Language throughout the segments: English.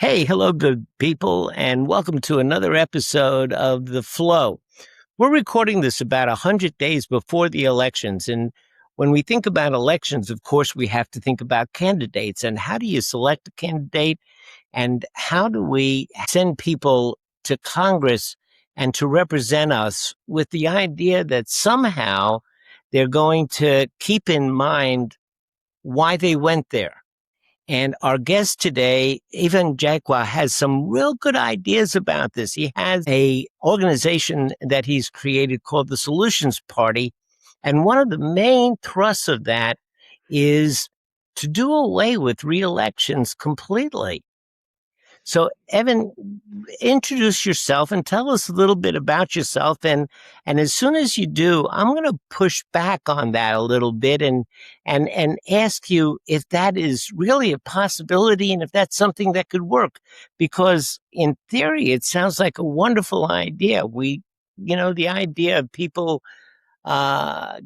Hey, hello, good people, and welcome to another episode of The Flow. We're recording this about 100 days before the elections. And when we think about elections, of course, we have to think about candidates. And how do you select a candidate? And how do we send people to Congress and to represent us with the idea that somehow they're going to keep in mind why they went there? And our guest today, even Jaqua, has some real good ideas about this. He has a organization that he's created called the Solutions Party. And one of the main thrusts of that is to do away with reelections completely. So, Evan, introduce yourself and tell us a little bit about yourself. And as soon as you do, I'm going to push back on that a little bit and ask you if that is really a possibility and if that's something that could work. Because in theory, it sounds like a wonderful idea. The idea of people uh,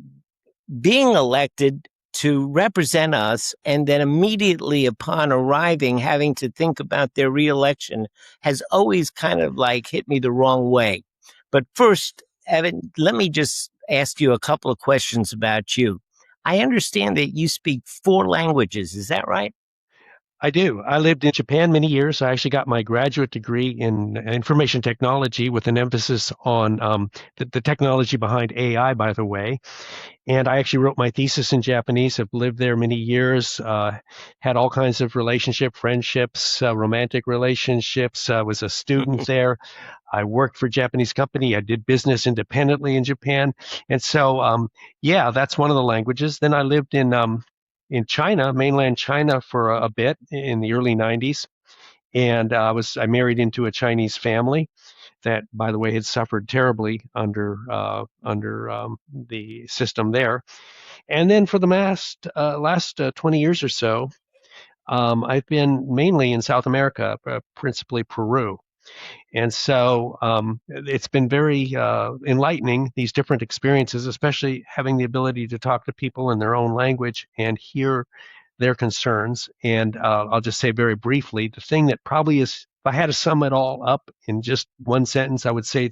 being elected to represent us and then immediately upon arriving having to think about their reelection has always kind of like hit me the wrong way. But first, Evan, let me just ask you a couple of questions about you. I understand that you speak 4 languages. Is that right? I do. I lived in Japan many years. I actually got my graduate degree in information technology with an emphasis on the technology behind AI, by the way. And I actually wrote my thesis in Japanese. I've lived there many years, had all kinds of friendships, romantic relationships. I was a student there. I worked for a Japanese company. I did business independently in Japan. And so, yeah, that's one of the languages. Then I lived in China, mainland China, for a bit in the early 90s. And I married into a Chinese family that, by the way, had suffered terribly under the system there. And then for the last 20 years or so, I've been mainly in South America, principally Peru. And so it's been very enlightening, these different experiences, especially having the ability to talk to people in their own language and hear their concerns. And I'll just say very briefly, the thing that probably is, if I had to sum it all up in just one sentence, I would say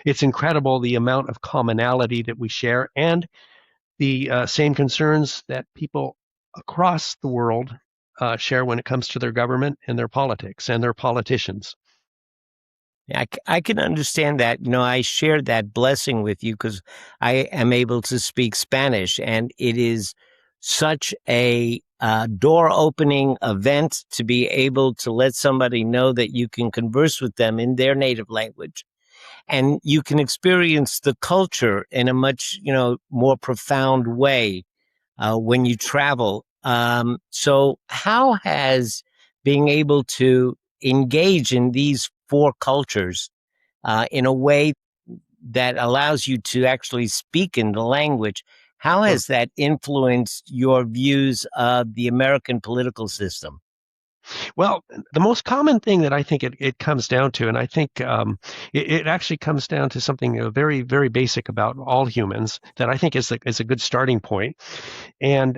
it's incredible the amount of commonality that we share and the same concerns that people across the world share when it comes to their government and their politics and their politicians. I can understand that. I shared that blessing with you because I am able to speak Spanish, and it is such a door opening event to be able to let somebody know that you can converse with them in their native language and you can experience the culture in a much, more profound way when you travel. So, how has being able to engage in these 4 cultures in a way that allows you to actually speak in the language, how has that influenced your views of the American political system? Well, the most common thing that I think it comes down to, and I think it actually comes down to something very, very basic about all humans that I think is a good starting point. And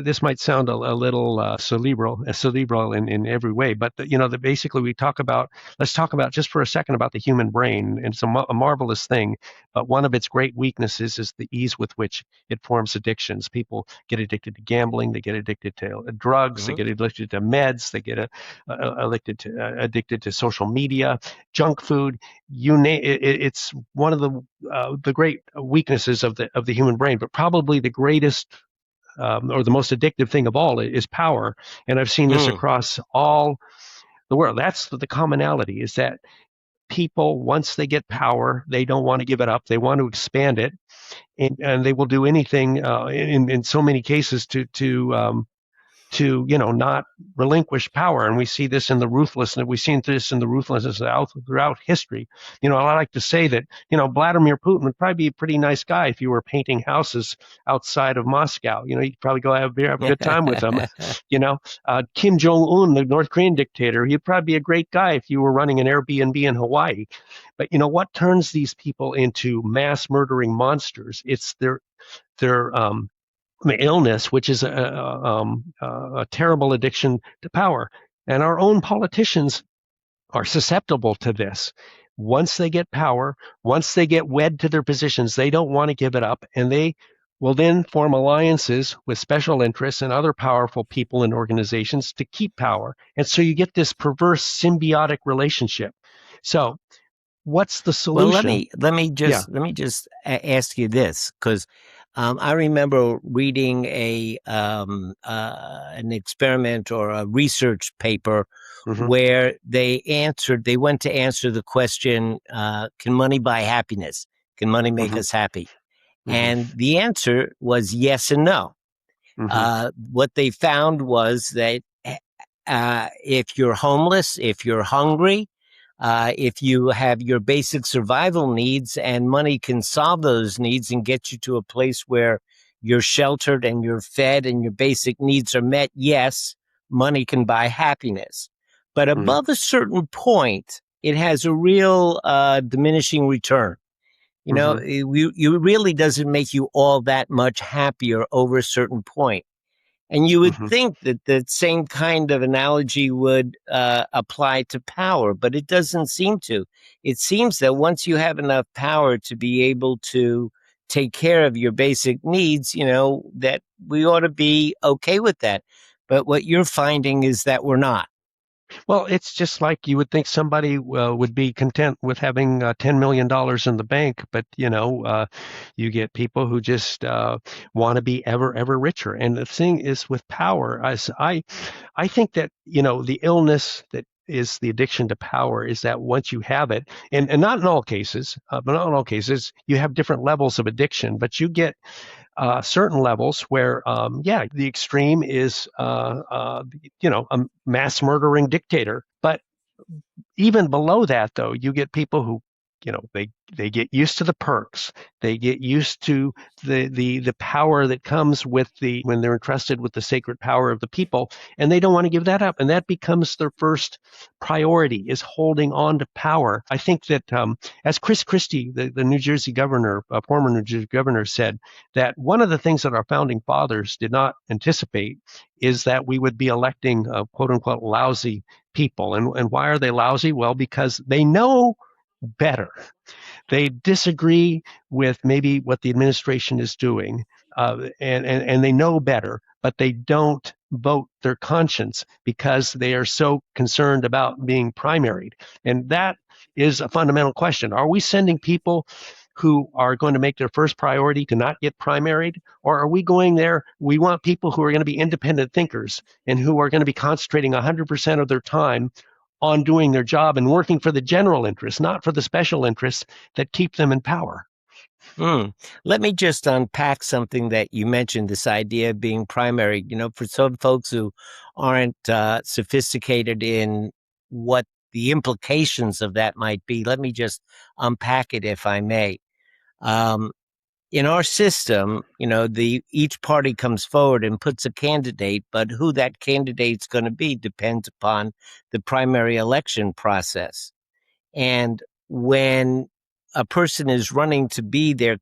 this might sound a little cerebral in every way, but basically let's talk about just for a second about the human brain. And it's a marvelous thing, but one of its great weaknesses is the ease with which it forms addictions. People get addicted to gambling, they get addicted to drugs, they Mhm. get addicted to meds, they get addicted to social media, junk food. It's one of the great weaknesses of the human brain, but probably the greatest or the most addictive thing of all is power. And I've seen this Mm. across all the world. That's the commonality is that people, once they get power, they don't want to give it up. They want to expand it. And they will do anything in so many cases to not relinquish power. And we see this in the ruthlessness. We've seen this in the ruthlessness throughout history. I like to say that Vladimir Putin would probably be a pretty nice guy if you were painting houses outside of Moscow. You'd probably go have a good time with him. Kim Jong Un, the North Korean dictator, he'd probably be a great guy if you were running an Airbnb in Hawaii. But what turns these people into mass murdering monsters? It's their illness, which is a terrible addiction to power. And our own politicians are susceptible to this. Once they get power, once they get wed to their positions, they don't want to give it up, and they will then form alliances with special interests and other powerful people and organizations to keep power. And so you get this perverse symbiotic relationship. So, what's the Well, solution? Yeah. let me just ask you this, because I remember reading a an experiment or a research paper Mm-hmm. where they went to answer the question, can money buy happiness? Can money make Mm-hmm. us happy? Mm-hmm. And the answer was yes and no. Mm-hmm. What they found was that if you're homeless, if you're hungry, if you have your basic survival needs and money can solve those needs and get you to a place where you're sheltered and you're fed and your basic needs are met, yes, money can buy happiness. But Mm-hmm. above a certain point, it has a real diminishing return. You know, Mm-hmm. it really doesn't make you all that much happier over a certain point. And you would Mm-hmm. think that the same kind of analogy would apply to power, but it doesn't seem to. It seems that once you have enough power to be able to take care of your basic needs, you know, that we ought to be okay with that. But what you're finding is that we're not. Well, it's just like you would think somebody would be content with having $10 million in the bank, but you get people who just want to be ever richer. And the thing is with power, I think that the illness that is the addiction to power is that once you have it, and not in all cases, but not in all cases, you have different levels of addiction, but you get certain levels where, the extreme is, a mass murdering dictator. But even below that, though, you get people who, they get used to the perks. They get used to the power that comes with when they're entrusted with the sacred power of the people, and they don't want to give that up. And that becomes their first priority, is holding on to power. I think that, as Chris Christie, the New Jersey governor, former New Jersey governor, said, that one of the things that our founding fathers did not anticipate is that we would be electing quote unquote lousy people. And why are they lousy? Well, because they know better. They disagree with maybe what the administration is doing, and they know better, but they don't vote their conscience because they are so concerned about being primaried. And that is a fundamental question. Are we sending people who are going to make their first priority to not get primaried? Or are we going there? We want people who are going to be independent thinkers and who are going to be concentrating 100% of their time on doing their job and working for the general interest, not for the special interests that keep them in power. Mm. Let me just unpack something that you mentioned, this idea of being primary. You know, for some folks who aren't sophisticated in what the implications of that might be, let me just unpack it, if I may. Um, in our system, you know, each party comes forward and puts a candidate, but who that candidate's going to be depends upon the primary election process. And when a person is running to be their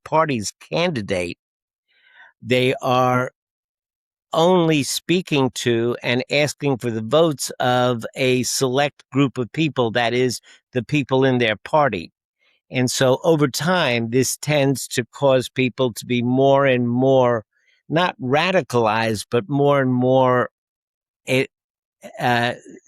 party's candidate, they are only speaking to and asking for the votes of a select group of people, that is, the people in their party. And so over time, this tends to cause people to be more and more, not radicalized, but more and more eh,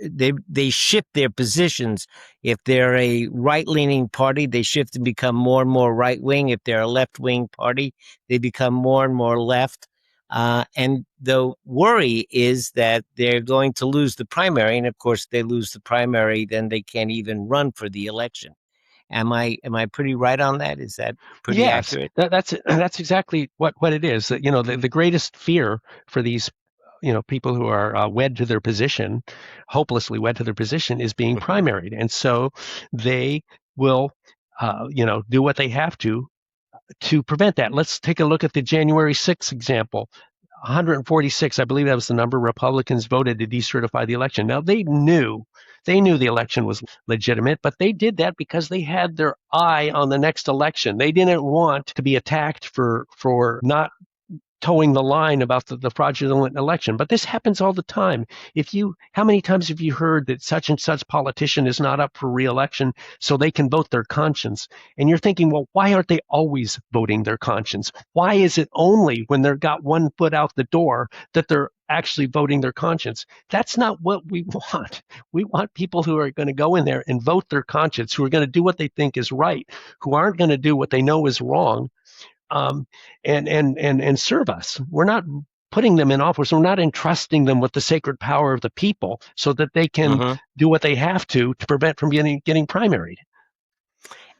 they shift their positions. If they're a right leaning party, they shift and become more and more right wing. If they're a left wing party, they become more and more left. And the worry is that they're going to lose the primary, and of course, they lose the primary, then they can't even run for the election. Am I pretty right on that? Is that pretty Yes, accurate? that's exactly what it is. That the greatest fear for these people who are wed to their position, hopelessly wed to their position, is being primaried, and so they will do what they have to prevent that. Let's take a look at the January 6th example. 146, I believe that was the number, Republicans voted to decertify the election. Now they knew the election was legitimate, but they did that because they had their eye on the next election. They didn't want to be attacked for not towing the line about the fraudulent election. But this happens all the time. How many times have you heard that such and such politician is not up for reelection so they can vote their conscience? And you're thinking, well, why aren't they always voting their conscience? Why is it only when they've got one foot out the door that they're actually voting their conscience? That's not what we want. We want people who are going to go in there and vote their conscience, who are going to do what they think is right, who aren't going to do what they know is wrong, and serve us. We're not putting them in office. We're not entrusting them with the sacred power of the people so that they can do what they have to prevent from getting primaried.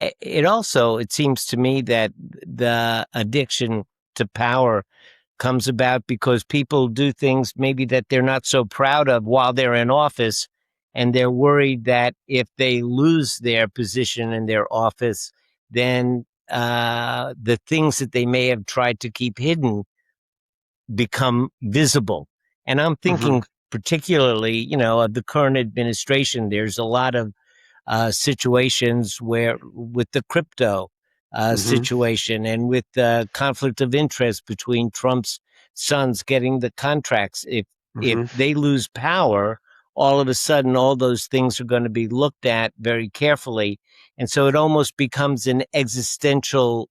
It seems to me that the addiction to power comes about because people do things maybe that they're not so proud of while they're in office, and they're worried that if they lose their position in their office, then the things that they may have tried to keep hidden become visible. And I'm thinking particularly, of the current administration. There's a lot of situations where, with the crypto situation, and with the conflict of interest between Trump's sons getting the contracts. If they lose power, all of a sudden, all those things are going to be looked at very carefully. And so it almost becomes an existential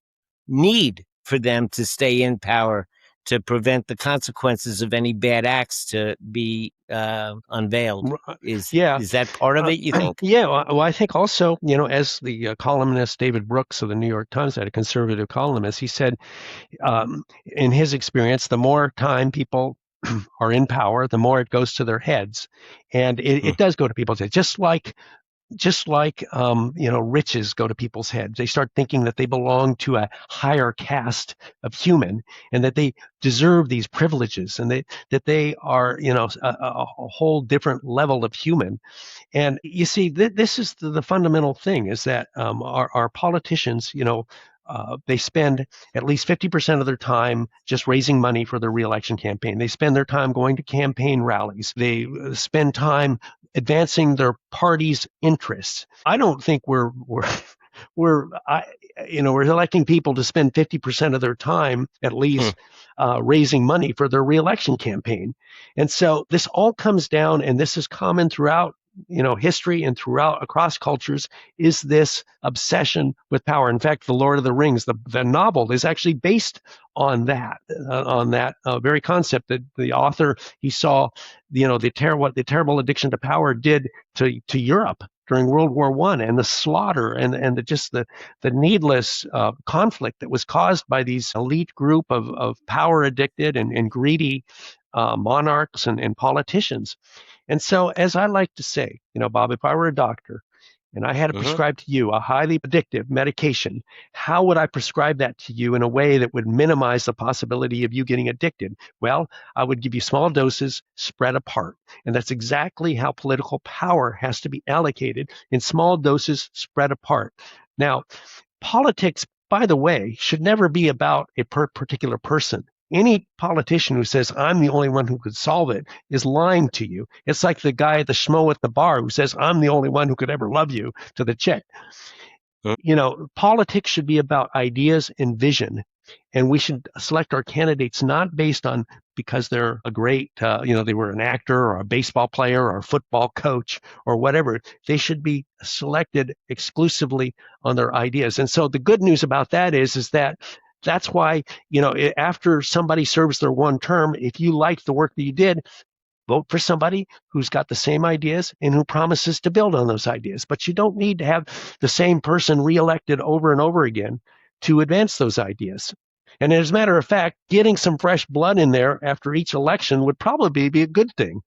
need for them to stay in power to prevent the consequences of any bad acts to be unveiled. Is that part of it, you think? Yeah, well, I think also, as the columnist David Brooks of the New York Times, had a conservative columnist, he said, in his experience, the more time people are in power, the more it goes to their heads. And it does go to people's heads, just like riches go to people's heads. They start thinking that they belong to a higher caste of human, and that they deserve these privileges, and that they are, a whole different level of human. And you see, this is the fundamental thing, is that our politicians, they spend at least 50% of their time just raising money for their reelection campaign. They spend their time going to campaign rallies. They spend time advancing their party's interests. I don't think we're electing people to spend 50% of their time at least raising money for their reelection campaign. And so this all comes down, and this is common throughout history and across cultures, is this obsession with power. In fact, The Lord of the Rings, the novel, is actually based on that very concept, that the author, he saw what the terrible addiction to power did to Europe during World War I, and the slaughter and the needless conflict that was caused by these elite group of power addicted and greedy monarchs and politicians. And so, as I like to say, Bob, if I were a doctor and I had to prescribe to you a highly addictive medication, how would I prescribe that to you in a way that would minimize the possibility of you getting addicted? Well, I would give you small doses spread apart. And that's exactly how political power has to be allocated, in small doses spread apart. Now, politics, by the way, should never be about a particular person. Any politician who says, I'm the only one who could solve it, is lying to you. It's like the guy, the schmo at the bar, who says, I'm the only one who could ever love you, to the chick. Politics should be about ideas and vision. And we should select our candidates not based on because they're a great, they were an actor or a baseball player or a football coach or whatever. They should be selected exclusively on their ideas. And so the good news about that is that that's why, after somebody serves their one term, if you like the work that you did, vote for somebody who's got the same ideas and who promises to build on those ideas. But you don't need to have the same person reelected over and over again to advance those ideas. And as a matter of fact, getting some fresh blood in there after each election would probably be a good thing.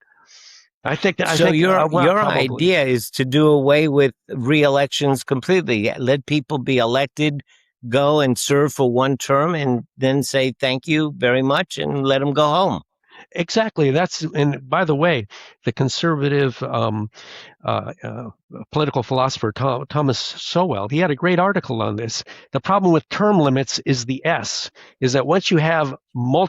Your idea is to do away with re-elections completely. Let people be elected, go and serve for one term, and then say thank you very much and let them go home. Exactly. And by the way, the conservative political philosopher Thomas Sowell, he had a great article on this. The problem with term limits is that once you have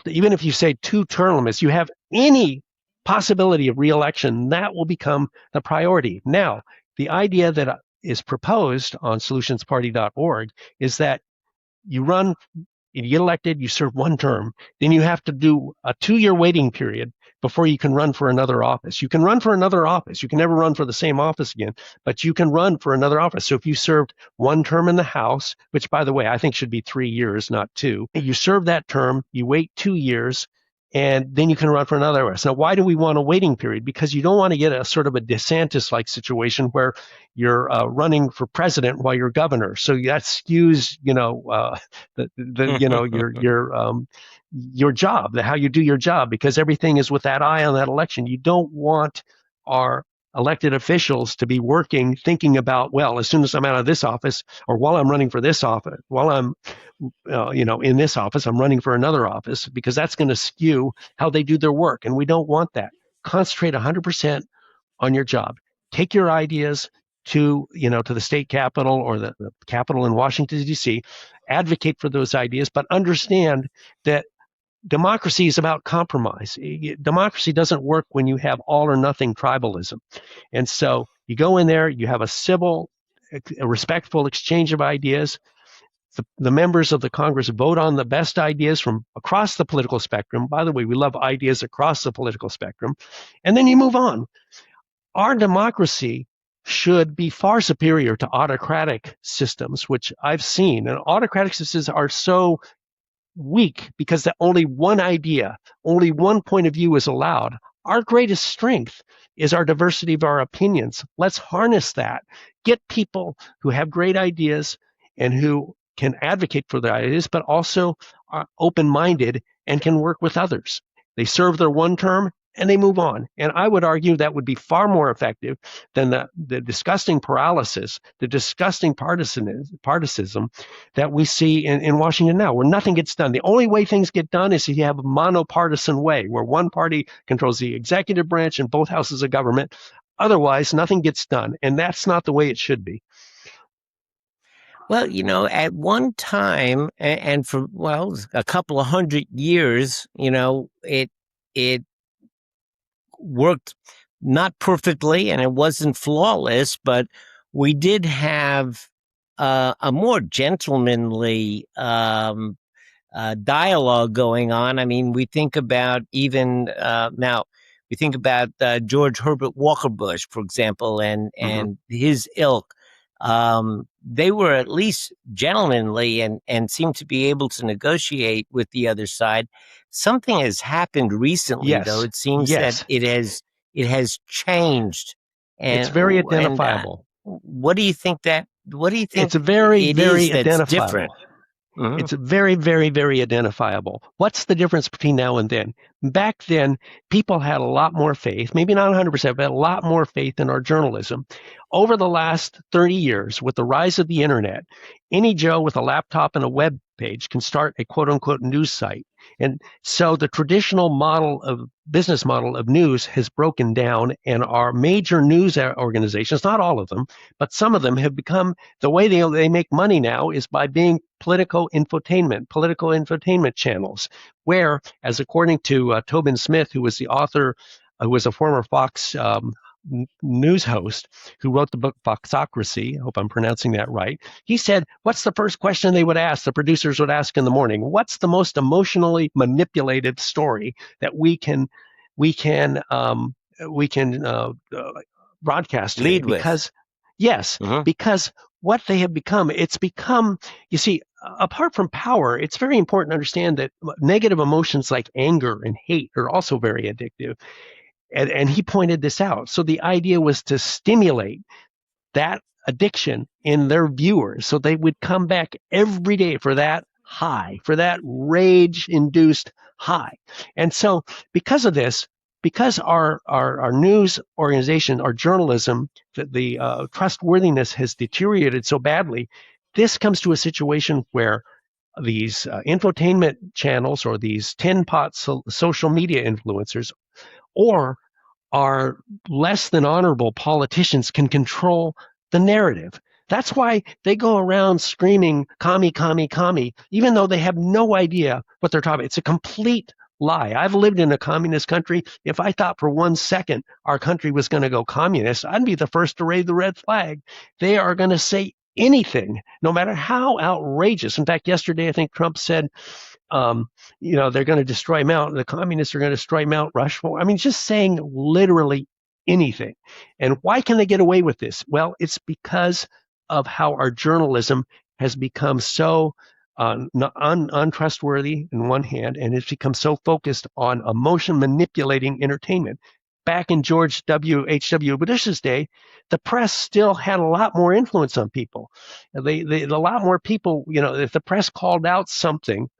even if you say 2 term limits, you have any possibility of re-election, that will become the priority. Now, the idea that is proposed on solutionsparty.org is that you run you get elected, you serve one term, then you have to do a 2-year waiting period before you can run for another office. You can run for another office. You can never run for the same office again, but you can run for another office. So if you served one term in the House, which by the way, I think should be 3 years, not 2, you serve that term, you wait 2 years, and then you can run for another office. Now, why do we want a waiting period? Because you don't want to get a sort of a DeSantis-like situation where you're running for president while you're governor. So that skews, your job, how you do your job, because everything is with that eye on that election. You don't want our elected officials to be working, thinking about, well, as soon as I'm out of this office, or while I'm running for this office, while I'm in this office, I'm running for another office, because that's going to skew how they do their work. And we don't want that. Concentrate 100% on your job. Take your ideas to the state capitol or the capitol in Washington, D.C., advocate for those ideas, but understand that democracy is about compromise. Democracy doesn't work when you have all or nothing tribalism. And so you go in there, you have a civil, a respectful exchange of ideas. The members of the Congress vote on the best ideas from across the political spectrum. By the way, we love ideas across the political spectrum. And then you move on. Our democracy should be far superior to autocratic systems, which I've seen. And autocratic systems are so weak because that only one idea, only one point of view is allowed. Our greatest strength is our diversity of our opinions. Let's harness that. Get people who have great ideas and who can advocate for their ideas, but also are open-minded and can work with others. They serve their one term and they move on. And I would argue that would be far more effective than the disgusting paralysis, the disgusting partisanship that we see in Washington now, where nothing gets done. The only way things get done is if you have a monopartisan way, where one party controls the executive branch and both houses of government. Otherwise, nothing gets done. And that's not the way it should be. Well, at one time, and for, a couple of 100 years, it worked not perfectly and it wasn't flawless, but we did have a more gentlemanly dialogue going on. I mean, we think about even now, we think about George Herbert Walker Bush, for example, and his ilk. They were at least gentlemanly and seemed to be able to negotiate with the other side. Something has happened recently, though. It seems that it has changed. And it's very identifiable. What do you think it's very, very identifiable. Different? Mm-hmm. It's very, very, very identifiable. What's the difference between now and then? Back then, people had a lot more faith, maybe not 100%, but a lot more faith in our journalism. Over the last 30 years, with the rise of the internet, any Joe with a laptop and a web page can start a quote-unquote news site. And so the traditional business model of news has broken down, and our major news organizations, not all of them, but some of them have become, the way they make money now is by being political infotainment channels, where, as according to Tobin Smith, who was the author, who was a former Fox news host who wrote the book Foxocracy, I hope I'm pronouncing that right, he said, what's the first question they would ask, the producers would ask in the morning? What's the most emotionally manipulated story that we can broadcast today? Lead with. Because, yes, because what they have become, you see, apart from power, it's very important to understand that negative emotions like anger and hate are also very addictive. And he pointed this out. So the idea was to stimulate that addiction in their viewers so they would come back every day for that high, for that rage-induced high. And so because of this, because our news organization, our journalism, the trustworthiness has deteriorated so badly, this comes to a situation where these infotainment channels or these tin-pot social media influencers or our less than honorable politicians can control the narrative. That's why they go around screaming, commie, commie, commie, even though they have no idea what they're talking about. It's a complete lie. I've lived in a communist country. If I thought for 1 second our country was going to go communist, I'd be the first to raise the red flag. They are going to say anything, no matter how outrageous. In fact, yesterday, I think Trump said, they're going to destroy the communists are going to destroy Mount Rushmore. I mean, just saying literally anything. And why can they get away with this? Well, it's because of how our journalism has become so untrustworthy in one hand, and it's become so focused on emotion manipulating entertainment. Back in George H.W. Bush's day, the press still had a lot more influence on people. A lot more people, if the press called out something,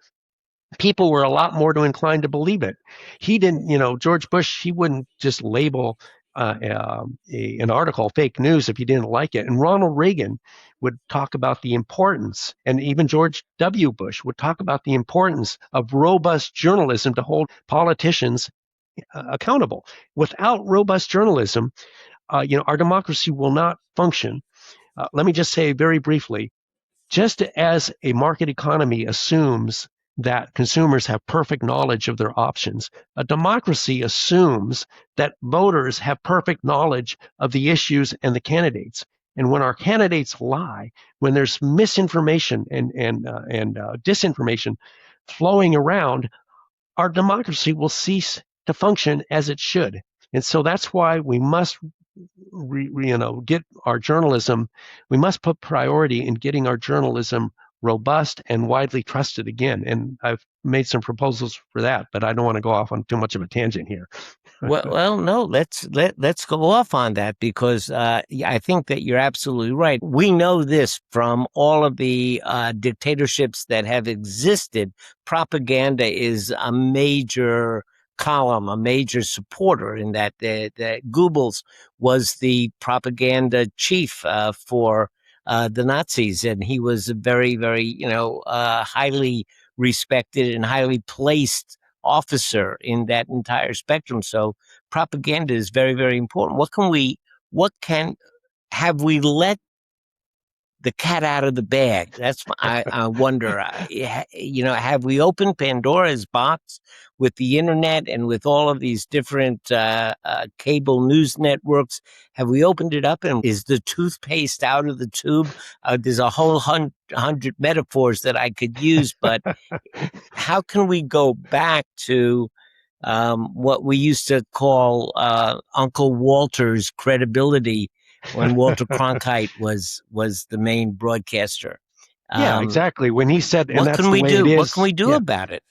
people were a lot more inclined to believe it. He didn't, George Bush, he wouldn't just label an article fake news if he didn't like it. And Ronald Reagan would talk about the importance, and even George W. Bush would talk about the importance of robust journalism to hold politicians accountable. Without robust journalism, our democracy will not function. Let me just say very briefly, just as a market economy assumes that consumers have perfect knowledge of their options, a democracy assumes that voters have perfect knowledge of the issues and the candidates. And when our candidates lie, when there's misinformation and disinformation flowing around, our democracy will cease to function as it should. And so that's why we must get our journalism. We must put priority in getting our journalism robust and widely trusted again. And I've made some proposals for that, but I don't want to go off on too much of a tangent here. Well, no, let's go off on that, because I think that you're absolutely right. We know this from all of the dictatorships that have existed. Propaganda is a major column, a major supporter in that. Goebbels was the propaganda chief for the Nazis, and he was a very, very, highly respected and highly placed officer in that entire spectrum. So propaganda is very, very important. Have we let the cat out of the bag? That's I wonder. Have we opened Pandora's box with the internet and with all of these different cable news networks? Have we opened it up, and is the toothpaste out of the tube? There's a whole hundred metaphors that I could use, but how can we go back to what we used to call Uncle Walter's credibility when Walter Cronkite was the main broadcaster? Yeah, exactly. When he said, and What that's can the we way it do? is. What can we do about it?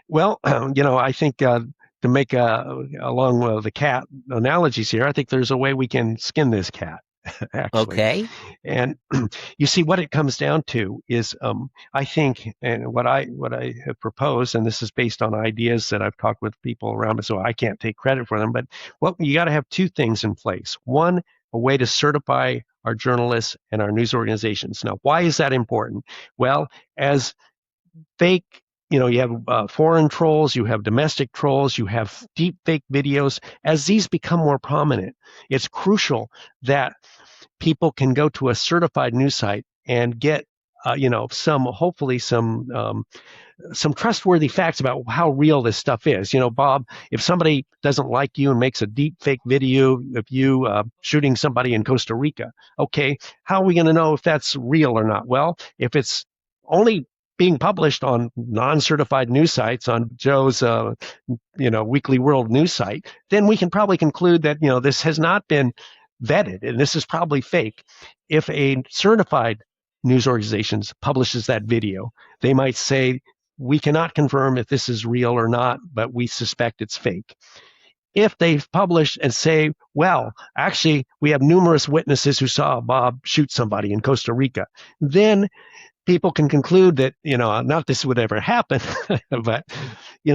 Well, I think to make along the cat analogies here, I think there's a way we can skin this cat, actually. Okay. And you see, what it comes down to is, I think, and what I have proposed, and this is based on ideas that I've talked with people around me, so I can't take credit for them. But you got to have two things in place. One, a way to certify our journalists and our news organizations. Now, why is that important? Well, as fake, you have foreign trolls, you have domestic trolls, you have deep fake videos. As these become more prominent, it's crucial that people can go to a certified news site and get, hopefully some trustworthy facts about how real this stuff is. Bob, if somebody doesn't like you and makes a deep fake video of you shooting somebody in Costa Rica, okay, how are we going to know if that's real or not? Well, if it's only being published on non-certified news sites, on Joe's, Weekly World news site, then we can probably conclude that, this has not been vetted and this is probably fake. If a certified news organization publishes that video, they might say, we cannot confirm if this is real or not, but we suspect it's fake. If they've published and say, well, actually, we have numerous witnesses who saw Bob shoot somebody in Costa Rica, then people can conclude that, not this would ever happen, but,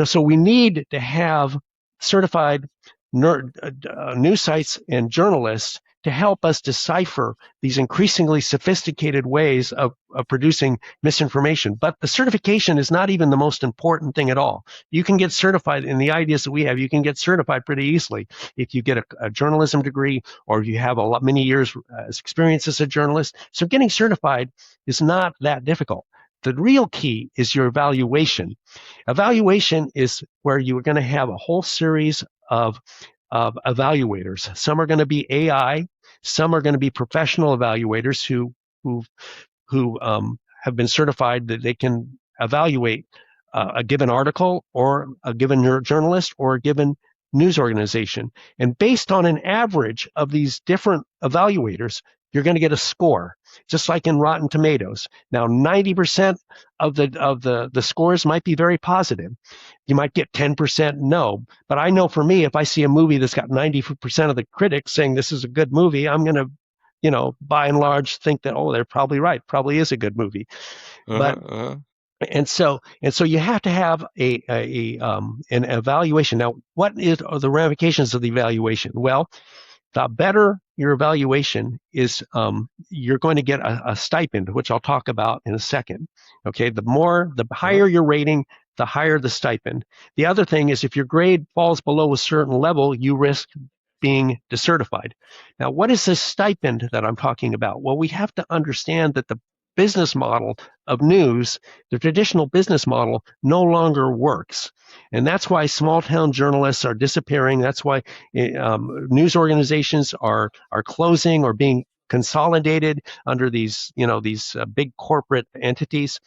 so we need to have certified news sites and journalists to help us decipher these increasingly sophisticated ways of producing misinformation. But the certification is not even the most important thing at all. You can get certified in the ideas that we have. You can get certified pretty easily if you get a journalism degree or if you have many years experience as a journalist. So getting certified is not that difficult. The real key is your evaluation. Evaluation is where you are going to have a whole series of evaluators. Some are going to be AI. Some are going to be professional evaluators who who have been certified that they can evaluate a given article or a given journalist or a given news organization. And based on an average of these different evaluators, you're going to get a score, just like in Rotten Tomatoes. Now, 90% of the scores might be very positive. You might get 10% no. But I know for me, if I see a movie that's got 90% of the critics saying this is a good movie, I'm going to, by and large, think that, oh, they're probably right. Probably is a good movie. But and so you have to have an evaluation. Now, are the ramifications of the evaluation? Well, the better your evaluation is, you're going to get a stipend, which I'll talk about in a second. Okay, the higher your rating, the higher the stipend. The other thing is, if your grade falls below a certain level, you risk being decertified. Now, what is this stipend that I'm talking about? Well, we have to understand that the business model of news, the traditional business model, no longer works. And that's why small town journalists are disappearing. That's why news organizations are closing or being consolidated under these big corporate entities.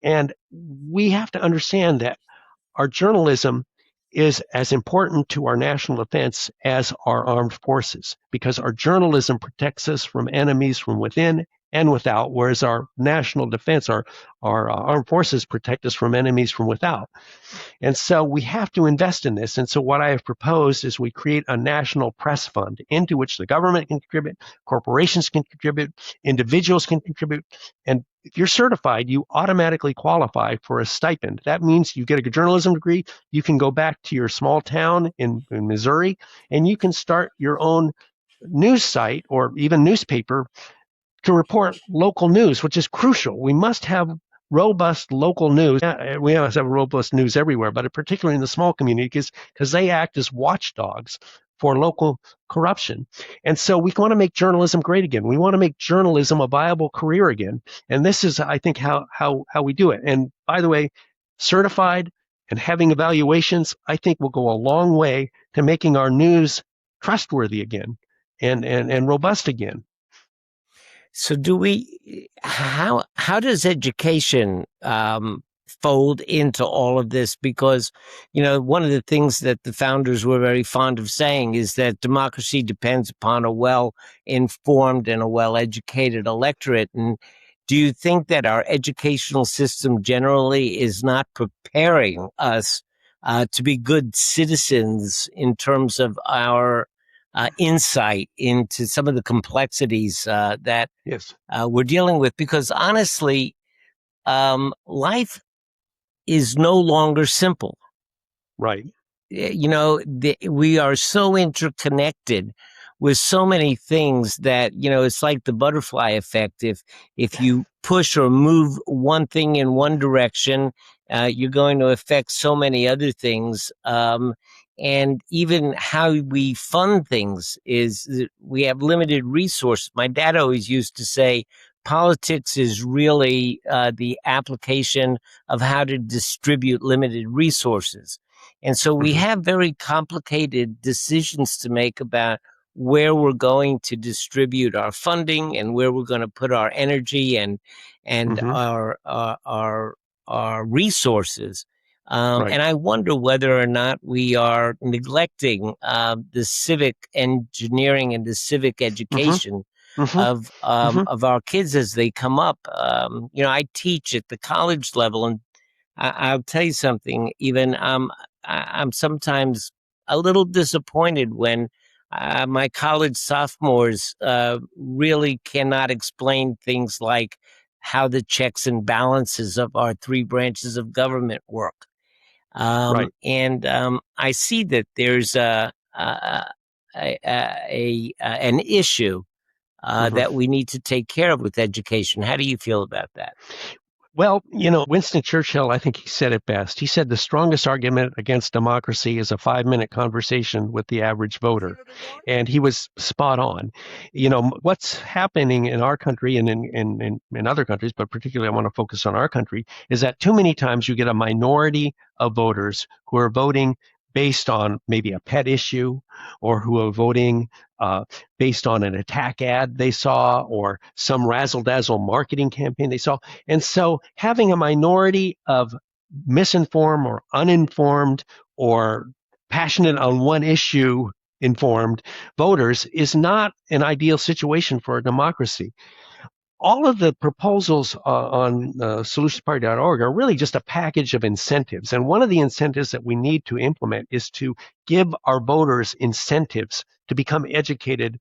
And we have to understand that our journalism is as important to our national defense as our armed forces, because our journalism protects us from enemies from within and without, whereas our national defense, our armed forces protect us from enemies from without. And so we have to invest in this. And so what I have proposed is we create a national press fund into which the government can contribute, corporations can contribute, individuals can contribute. And if you're certified, you automatically qualify for a stipend. That means you get a journalism degree, you can go back to your small town in Missouri, and you can start your own news site or even newspaper to report local news, which is crucial. We must have robust local news. We must have robust news everywhere, but particularly in the small community, because they act as watchdogs for local corruption. And so we want to make journalism great again. We want to make journalism a viable career again. And this is, I think, how we do it. And by the way, certified and having evaluations, I think, will go a long way to making our news trustworthy again and robust again. So how does education fold into all of this? Because, one of the things that the founders were very fond of saying is that democracy depends upon a well-informed and a well-educated electorate. And do you think that our educational system generally is not preparing us to be good citizens in terms of our insight into some of the complexities that Yes. We're dealing with? Because honestly, life is no longer simple. Right. We are so interconnected with so many things that, it's like the butterfly effect. If you push or move one thing in one direction, you're going to affect so many other things. And even how we fund things is we have limited resources. My dad always used to say, politics is really the application of how to distribute limited resources. And so we have very complicated decisions to make about where we're going to distribute our funding and where we're going to put our energy and our resources. Right. And I wonder whether or not we are neglecting the civic engineering and the civic education of our kids as they come up. I teach at the college level, and I'll tell you something. Even I'm sometimes a little disappointed when my college sophomores really cannot explain things like how the checks and balances of our three branches of government work. And I see that there's an issue that we need to take care of with education. How do you feel about that? Well, Winston Churchill, I think he said it best. He said the strongest argument against democracy is a 5-minute conversation with the average voter. And he was spot on. What's happening in our country and in other countries, but particularly I want to focus on our country, is that too many times you get a minority of voters who are voting based on maybe a pet issue or who are voting based on an attack ad they saw or some razzle dazzle marketing campaign they saw. And so having a minority of misinformed or uninformed or passionate on one issue informed voters is not an ideal situation for a democracy. All of the proposals on solutionsparty.org are really just a package of incentives. And one of the incentives that we need to implement is to give our voters incentives to become educated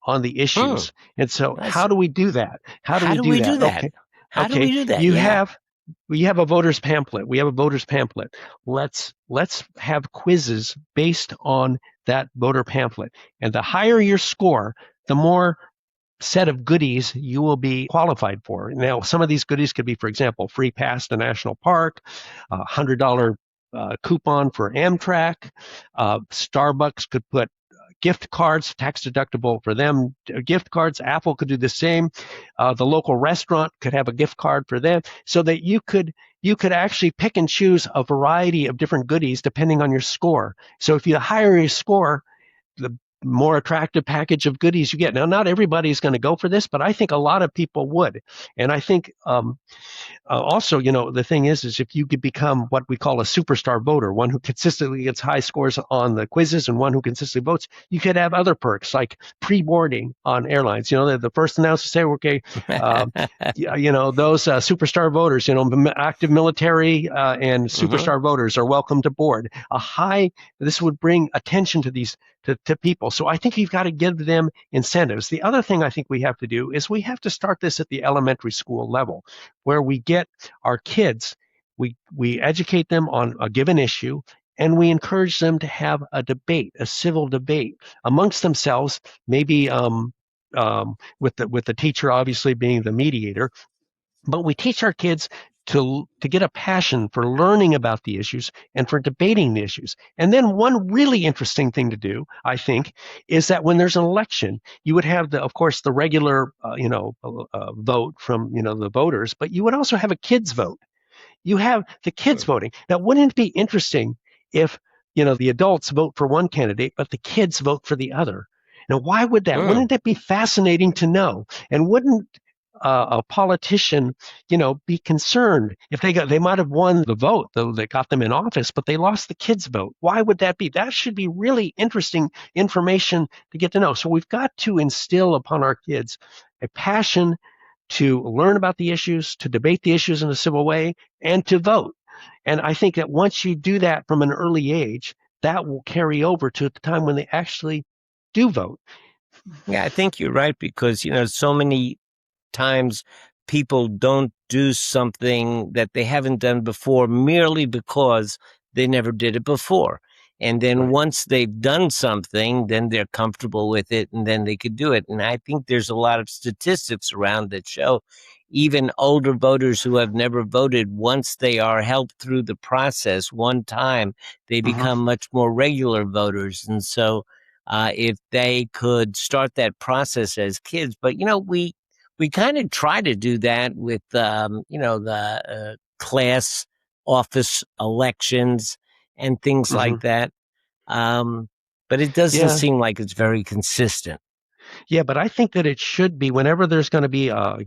on the Hmm. issues. And so That's how do we do that? How do how we do do we do that? that? Okay. How do Okay. we do that? You Yeah. have we have a voters pamphlet. We have a voters pamphlet. Let's have quizzes based on that voter pamphlet. And the higher your score, the more set of goodies you will be qualified for. Now, some of these goodies could be, for example, free pass to national park, $100 coupon for Amtrak. Starbucks could put gift cards, tax deductible for them, gift cards. Apple could do the same. The local restaurant could have a gift card for them, so that you could actually pick and choose a variety of different goodies depending on your score. So if you higher your score, the more attractive package of goodies you get. Now, not everybody's going to go for this, but I think a lot of people would. And I think also, the thing is if you could become what we call a superstar voter, one who consistently gets high scores on the quizzes and one who consistently votes, you could have other perks like pre-boarding on airlines. The first announcer say, okay, uh, those superstar voters, active military and Hmm. superstar voters are welcome to board. This would bring attention to these to people. So I think you've got to give them incentives. The other thing I think we have to do is we have to start this at the elementary school level, where we get our kids, we educate them on a given issue, and we encourage them to have a debate, a civil debate amongst themselves, maybe with the teacher obviously being the mediator. But we teach our kids to get a passion for learning about the issues and for debating the issues. And then one really interesting thing to do, I think, is that when there's an election, you would have of course, the regular, vote from the voters, but you would also have a kids vote. You have the kids voting. Now, wouldn't it be interesting if, the adults vote for one candidate, but the kids vote for the other? Now, why would that? Hmm. Wouldn't it be fascinating to know? And wouldn't a politician, be concerned if they might have won the vote though that got them in office, but they lost the kids' vote? Why would that be? That should be really interesting information to get to know. So we've got to instill upon our kids a passion to learn about the issues, to debate the issues in a civil way, and to vote. And I think that once you do that from an early age, that will carry over to the time when they actually do vote. Yeah, I think you're right because so many times people don't do something that they haven't done before merely because they never did it before. And then Right. once they've done something, then they're comfortable with it and then they could do it. And I think there's a lot of statistics around that show even older voters who have never voted, once they are helped through the process one time, they Mm-hmm. become much more regular voters. And so if they could start that process as kids, but we kind of try to do that with the class office elections and things Mm-hmm. like that. Um, but it doesn't Yeah. seem like it's very consistent. Yeah, but I think that it should be whenever there's going to be a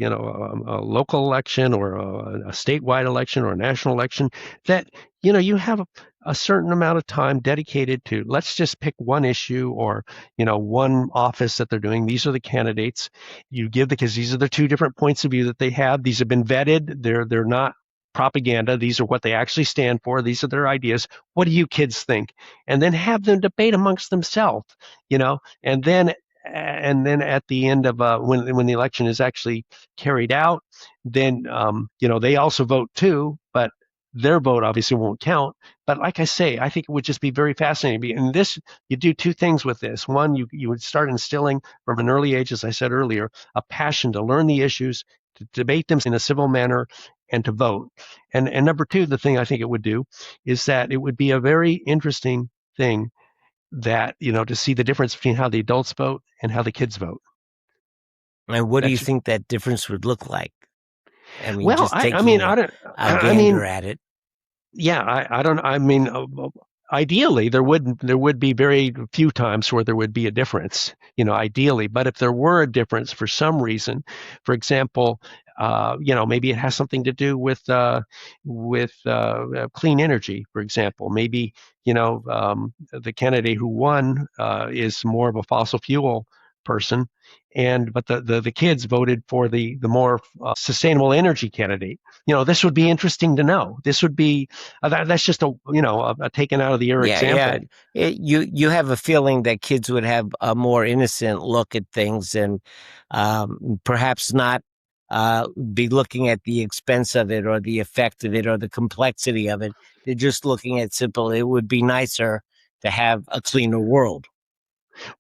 local election or a statewide election or a national election, that you have a certain amount of time dedicated to, let's just pick one issue or one office that they're doing. These are the candidates you give, because these are the two different points of view that they have. These have been vetted. They're not propaganda. These are what they actually stand for. These are their ideas. What do you kids think? And then have them debate amongst themselves, and then at the end of when the election is actually carried out, then they also vote too, but their vote obviously won't count. But like I say, I think it would just be very fascinating. And this, you do two things with this. One, you would start instilling from an early age, as I said earlier, a passion to learn the issues, to debate them in a civil manner, and to vote. And number two, the thing I think it would do is that it would be a very interesting thing that to see the difference between how the adults vote and how the kids vote. And what do you That's think that difference would look like? I mean, well, just I mean, taking I don't, a I mean, gander at it. yeah, I don't, I mean, ideally there would be very few times where there would be a difference, ideally. But if there were a difference for some reason, for example, maybe it has something to do with clean energy, for example. Maybe the candidate who won is more of a fossil fuel person, but the kids voted for the more sustainable energy candidate. This would be interesting to know. This would be that's just a taken out of the air Yeah, yeah. example. You have a feeling that kids would have a more innocent look at things and perhaps not be looking at the expense of it or the effect of it or the complexity of it. They're just looking at simple. It would be nicer to have a cleaner world.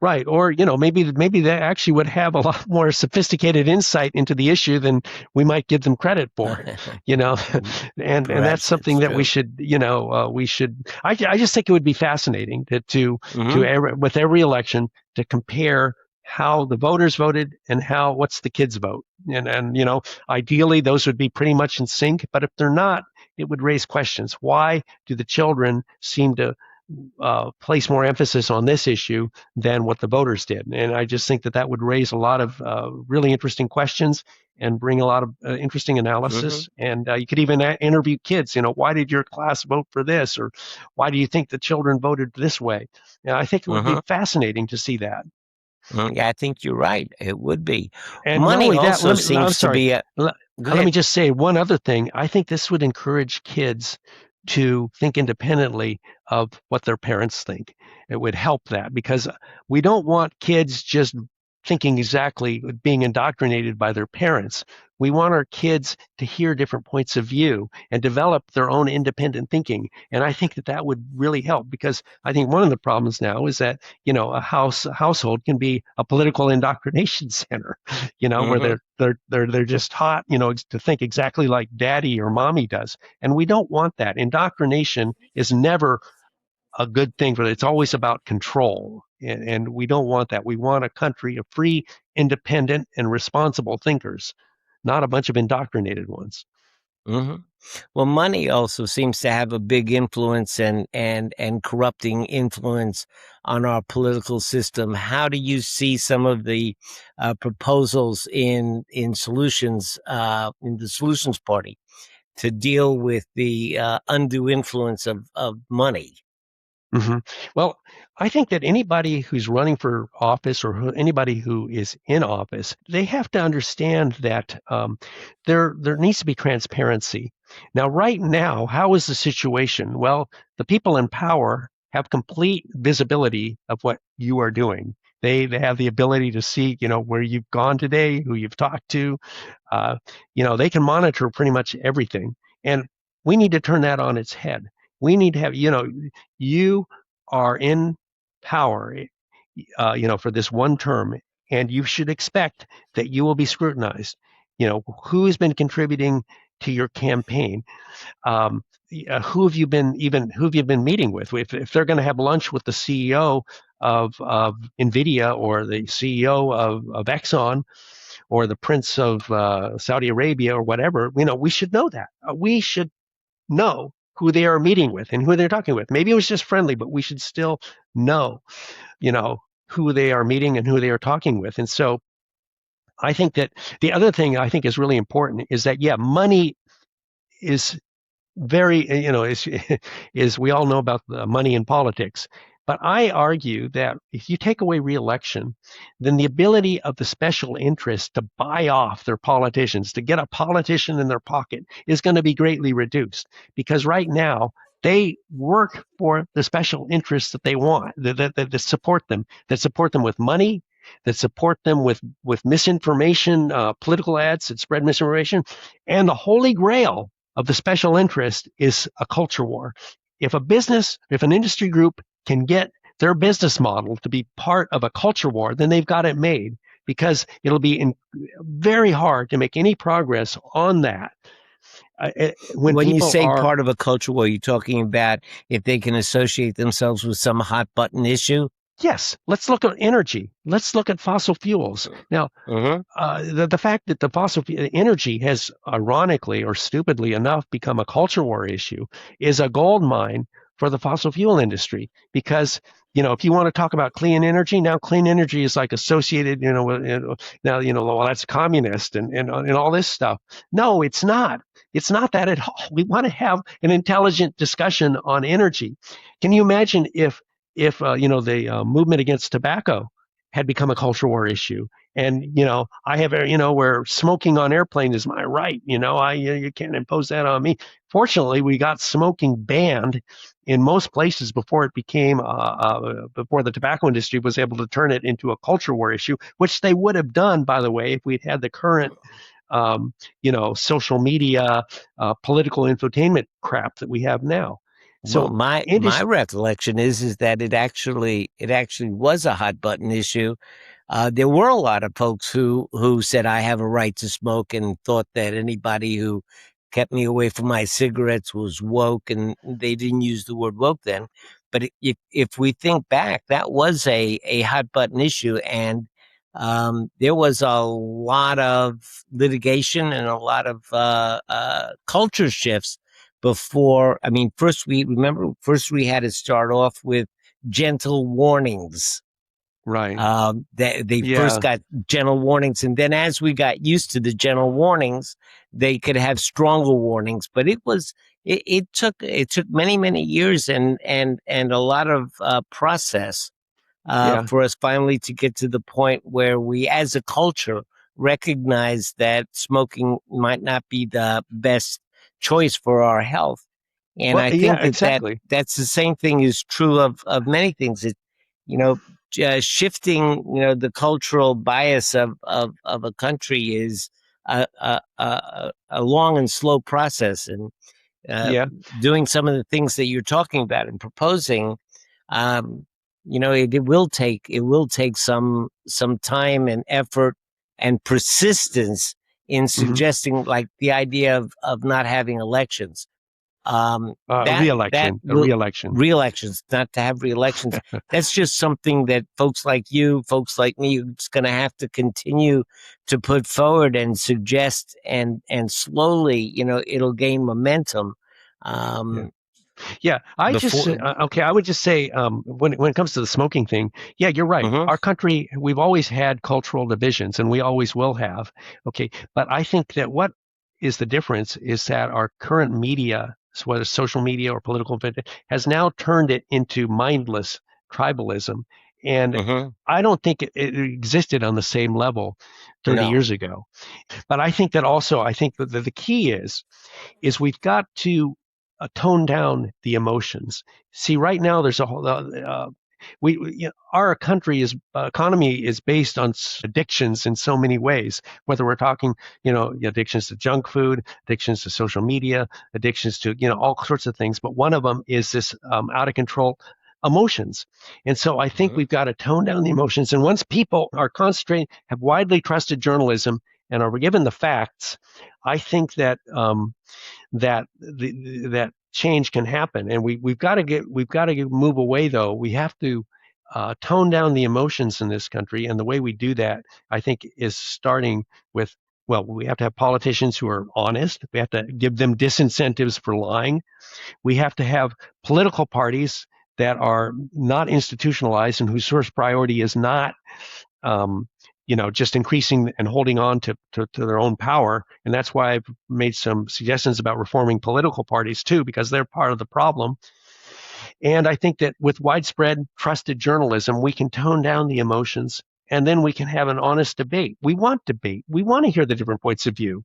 Right. Or, maybe they actually would have a lot more sophisticated insight into the issue than we might give them credit for, you know, and that's Perhaps that's something that we true. should, I just think it would be fascinating Hmm. with every election to compare how the voters voted and what's the kids vote. And ideally those would be pretty much in sync, but if they're not, it would raise questions. Why do the children seem to place more emphasis on this issue than what the voters did? And I just think that would raise a lot of really interesting questions and bring a lot of interesting Hmm. analysis. And you could even interview kids. Why did your class vote for this, or why do you think the children voted this way? I think it would be Hmm. fascinating to see that. Yeah, I think you're right. It would be. And not Money only that, also I'm seems to sorry. be a. Let, Go let me ahead. just say one other thing. I think this would encourage kids to think independently of what their parents think. It would help that, because we don't want kids just thinking exactly, being indoctrinated by their parents. We want our kids to hear different points of view and develop their own independent thinking. And I think that would really help, because I think one of the problems now is that, a household can be a political indoctrination center, where Hmm. they're just taught, to think exactly like daddy or mommy does. And we don't want that. Indoctrination is never a good thing it's always about control. And we don't want that. We want a country of free, independent, and responsible thinkers, not a bunch of indoctrinated ones. Hmm. Well, money also seems to have a big influence and corrupting influence on our political system. How do you see some of the proposals in solutions in the solutions party to deal with the undue influence of money? Mm-hmm. Well, I think that anybody who's running for office, or anybody who is in office, they have to understand that there needs to be transparency. Now, right now, how is the situation? Well, the people in power have complete visibility of what you are doing. They have the ability to see, where you've gone today, who you've talked to. Uh, they can monitor pretty much everything, and we need to turn that on its head. We need to have, you are in power, for this one term, and you should expect that you will be scrutinized. Who has been contributing to your campaign? Um, who have you been meeting with? If they're going to have lunch with the CEO of Nvidia, or the CEO of Exxon, or the Prince of Saudi Arabia, or whatever, we should know that. We should know who they are meeting with and who they're talking with. Maybe it was just friendly, but we should still know, you know, who they are meeting and who they are talking with. And so I think that the other thing I think is really important is that, yeah, money is very, is is we all know about the money in politics. But I argue that if you take away reelection, then the ability of the special interests to buy off their politicians, to get a politician in their pocket, is going to be greatly reduced. Because right now, they work for the special interests that they want, that support them with money, that support them with misinformation, political ads that spread misinformation. And the holy grail of the special interest is a culture war. If an industry group can get their business model to be part of a culture war, then they've got it made, because it'll be very hard to make any progress on that when When you people say are. part of a culture war, you're talking about if they can associate themselves with some hot button issue. Yes, let's look at energy. Let's look at fossil fuels. Now, Hmm. the fact that the fossil energy has, ironically or stupidly enough, become a culture war issue is a gold mine for the fossil fuel industry because if you want to talk about clean energy, now clean energy is like associated, with, now, well, that's communist and all this stuff. No, it's not. It's not that at all. We want to have an intelligent discussion on energy. Can you imagine if the movement against tobacco had become a culture war issue? And I have where smoking on airplane is my right. You can't impose that on me. Fortunately, we got smoking banned in most places before it became before the tobacco industry was able to turn it into a culture war issue, which they would have done, by the way, if we'd had the current social media, political infotainment crap that we have now. Well, So my recollection is that it actually was a hot button issue. There were a lot of folks who said I have a right to smoke and thought that anybody who kept me away from my cigarettes was woke, and they didn't use the word woke then. But if we think back, that was a hot button issue, and there was a lot of litigation and a lot of culture shifts before. I mean, first we had to start off with gentle warnings. right, They first yeah, got gentle warnings, and then as we got used to the gentle warnings, they could have stronger warnings. But it took many years and a lot of process yeah, for us finally to get to the point where we, as a culture, recognize that smoking might not be the best choice for our health. And well, I yeah, think exactly, that's the same thing is true of many things. You know, shifting, the cultural bias of a country is a long and slow process. And uh, yeah. doing some of the things that you're talking about and proposing, um, it will take some time and effort and persistence in Hmm. suggesting, like, the idea of not having elections. That Reelection, a will reelection. Reelections, not to have reelections. That's just something that folks like you, folks like me, it's going to have to continue to put forward and suggest, and slowly, it'll gain momentum. Yeah. Um, Yeah, I just before. okay. I would just say when it comes to the smoking thing, yeah, you're right. Hmm. Our country, we've always had cultural divisions, and we always will have. Okay, but I think that what is the difference is that our current media, whether social media or political, has now turned it into mindless tribalism, and Hmm. I don't think it existed on the same level 30 No. years ago. But I think that also, I think that the key is we've got to tone down the emotions. See, right now there's a whole our country is economy is based on addictions in so many ways. Whether we're talking, addictions to junk food, addictions to social media, addictions to all sorts of things. But one of them is this out of control emotions. And so I think Hmm. we've got to tone down the emotions. And once people are concentrating, have widely trusted journalism, and are given the facts, I think that that change can happen. And we've got to move away though. We have to tone down the emotions in this country, and the way we do that, I think, is starting with, well, we have to have politicians who are honest. We have to give them disincentives for lying. We have to have political parties that are not institutionalized and whose first priority is not um, just increasing and holding on to their own power. And that's why I've made some suggestions about reforming political parties too, because they're part of the problem. And I think that with widespread trusted journalism, we can tone down the emotions, and then we can have an honest debate. We want debate. We want to hear the different points of view.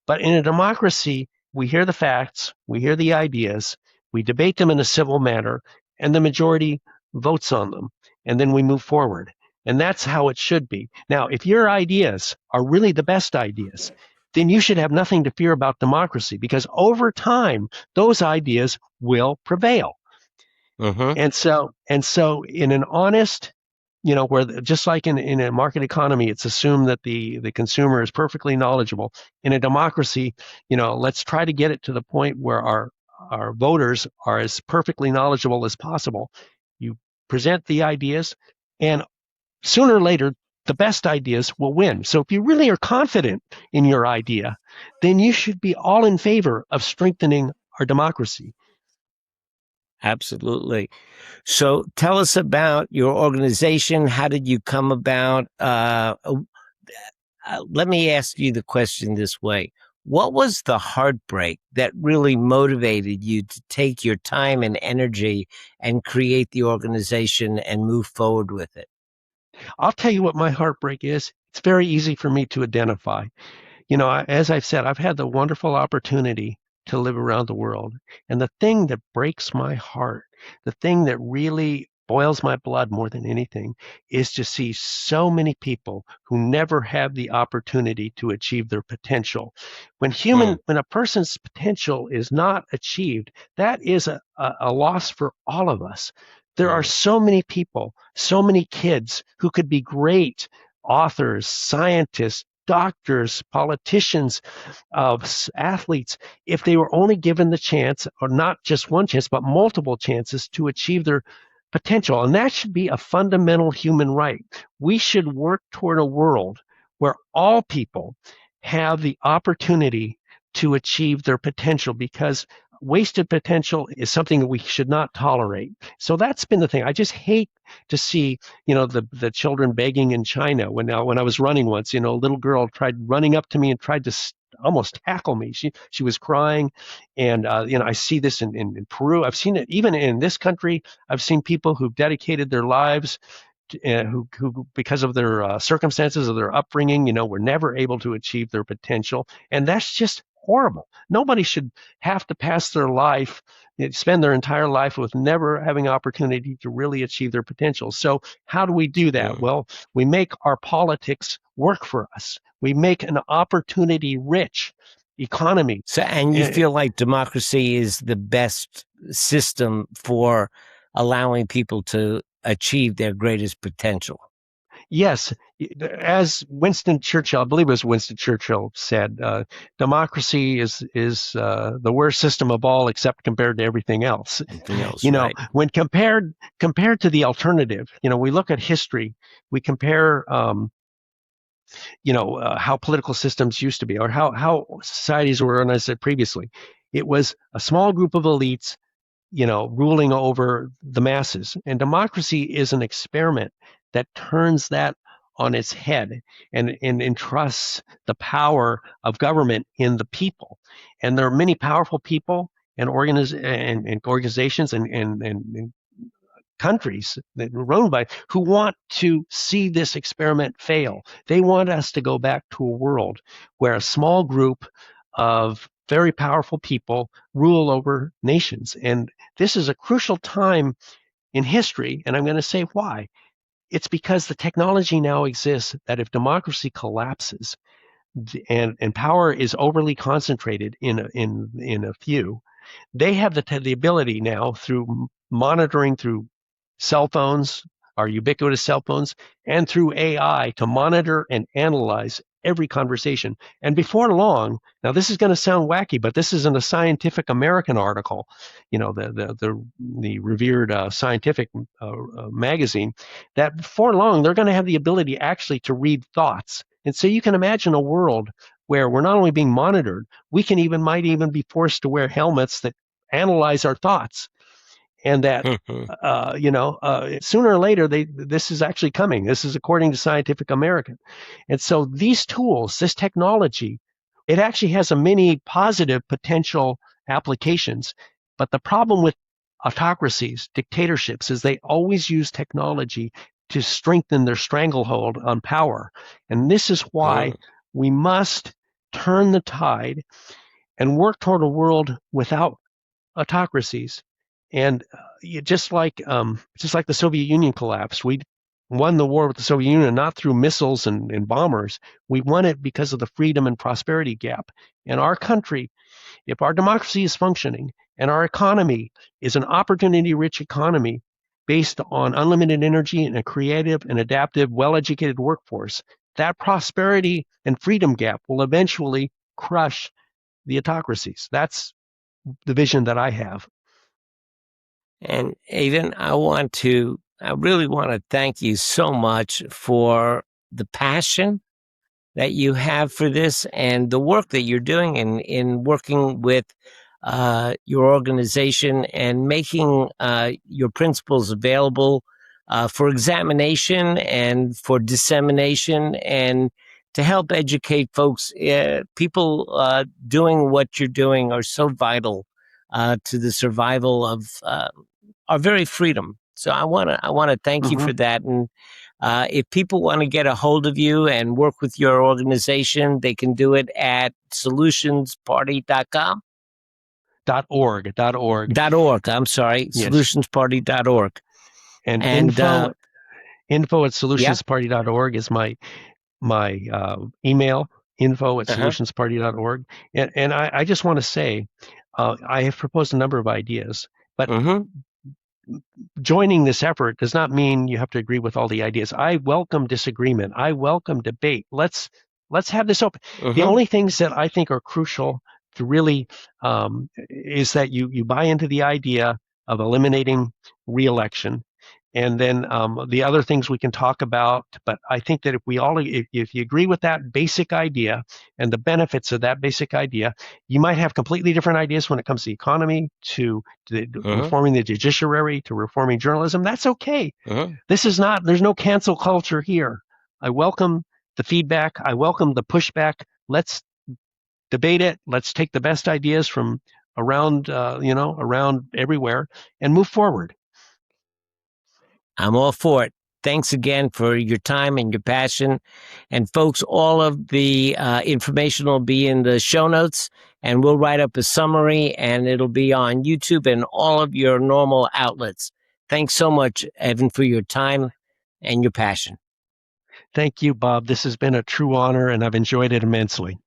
But in a democracy, we hear the facts, we hear the ideas, we debate them in a civil manner, and the majority votes on them. And then we move forward. And that's how it should be. Now, if your ideas are really the best ideas, then you should have nothing to fear about democracy, because over time, those ideas will prevail. Hmm. And so in an honest, where just like in a market economy, it's assumed that the consumer is perfectly knowledgeable. In a democracy, let's try to get it to the point where our voters are as perfectly knowledgeable as possible. You present the ideas, and sooner or later, the best ideas will win. So if you really are confident in your idea, then you should be all in favor of strengthening our democracy. Absolutely. So tell us about your organization. How did you come about? Let me ask you the question this way. What was the heartbreak that really motivated you to take your time and energy and create the organization and move forward with it? I'll tell you what my heartbreak is. It's very easy for me to identify. As I've said, I've had the wonderful opportunity to live around the world. And the thing that breaks my heart, the thing that really boils my blood more than anything, is to see so many people who never have the opportunity to achieve their potential. Mm, When a person's potential is not achieved, that is a loss for all of us. There are mm, so many people, so many kids who could be great authors, scientists, doctors, politicians, athletes, if they were only given the chance, or not just one chance, but multiple chances to achieve their potential. And that should be a fundamental human right. We should work toward a world where all people have the opportunity to achieve their potential, because wasted potential is something that we should not tolerate. So that's been the thing. I just hate to see, the children begging in China. When I was running once, a little girl tried running up to me and tried to almost tackle me. She was crying, and I see this in Peru. I've seen it even in this country. I've seen people who've dedicated their lives who because of their circumstances or their upbringing, were never able to achieve their potential, and that's just horrible. Nobody should have to pass their life, spend their entire life with never having opportunity to really achieve their potential. So how do we do that? mm. Well, we make our politics work for us. We make an opportunity rich economy. So, and you Eh, feel like democracy is the best system for allowing people to achieve their greatest potential? Yes, as Winston Churchill, I believe it was Winston Churchill said, democracy is the worst system of all, except compared to everything else. Anything else, right? When compared to the alternative, we look at history, we compare, how political systems used to be, or how societies were organized previously. It was a small group of elites, ruling over the masses. And democracy is an experiment that turns that on its head and entrusts the power of government in the people. And there are many powerful people and, and organizations and countries that are run by who want to see this experiment fail. They want us to go back to a world where a small group of very powerful people rule over nations. And this is a crucial time in history. And I'm going to say why. It's because the technology now exists that if democracy collapses and power is overly concentrated in a few, they have the ability now through monitoring through cell phones, our ubiquitous cell phones, and through AI to monitor and analyze every conversation. And before long, now this is going to sound wacky, but this is in a Scientific American article, the revered scientific magazine, that before long they're going to have the ability actually to read thoughts. And so you can imagine a world where we're not only being monitored, we might even be forced to wear helmets that analyze our thoughts, and that sooner or later this is actually coming. This is according to Scientific American. And so these tools, this technology, it actually has a many positive potential applications. But the problem with autocracies, dictatorships, is they always use technology to strengthen their stranglehold on power. And this is why Mm. we must turn the tide and work toward a world without autocracies. And just like the Soviet Union collapsed, we won the war with the Soviet Union not through missiles and bombers. We won it because of the freedom and prosperity gap. In our country, if our democracy is functioning and our economy is an opportunity-rich economy based on unlimited energy and a creative and adaptive, well-educated workforce, that prosperity and freedom gap will eventually crush the autocracies. That's the vision that I have. And Aidan, I really want to thank you so much for the passion that you have for this and the work that you're doing in working with your organization and making your principles available for examination and for dissemination and to help educate folks. People doing what you're doing are so vital to the survival of our very freedom. So I want to thank you Mm-hmm. for that. And if people want to get a hold of you and work with your organization, they can do it at solutionsparty.com. .org. .org. I'm sorry, Yes. solutionsparty.org. And And info at yeah, solutionsparty.org is my email, info at uh-huh. solutionsparty.org. And I just want to say, I have proposed a number of ideas, but Mm-hmm. joining this effort does not mean you have to agree with all the ideas. I welcome disagreement. I welcome debate. Let's have this open. The Mm-hmm. only things that I think are crucial to really is that you buy into the idea of eliminating reelection, and then the other things we can talk about. But I think that if you agree with that basic idea and the benefits of that basic idea, you might have completely different ideas when it comes to the economy, to Mm-hmm. reforming the judiciary, to reforming journalism. That's okay. Mm-hmm. There's no cancel culture here. I welcome the feedback. I welcome the pushback. Let's debate it. Let's take the best ideas from around, around everywhere and move forward. I'm all for it. Thanks again for your time and your passion. And folks, all of the information will be in the show notes, and we'll write up a summary, and it'll be on YouTube and all of your normal outlets. Thanks so much, Evan, for your time and your passion. Thank you, Bob. This has been a true honor, and I've enjoyed it immensely.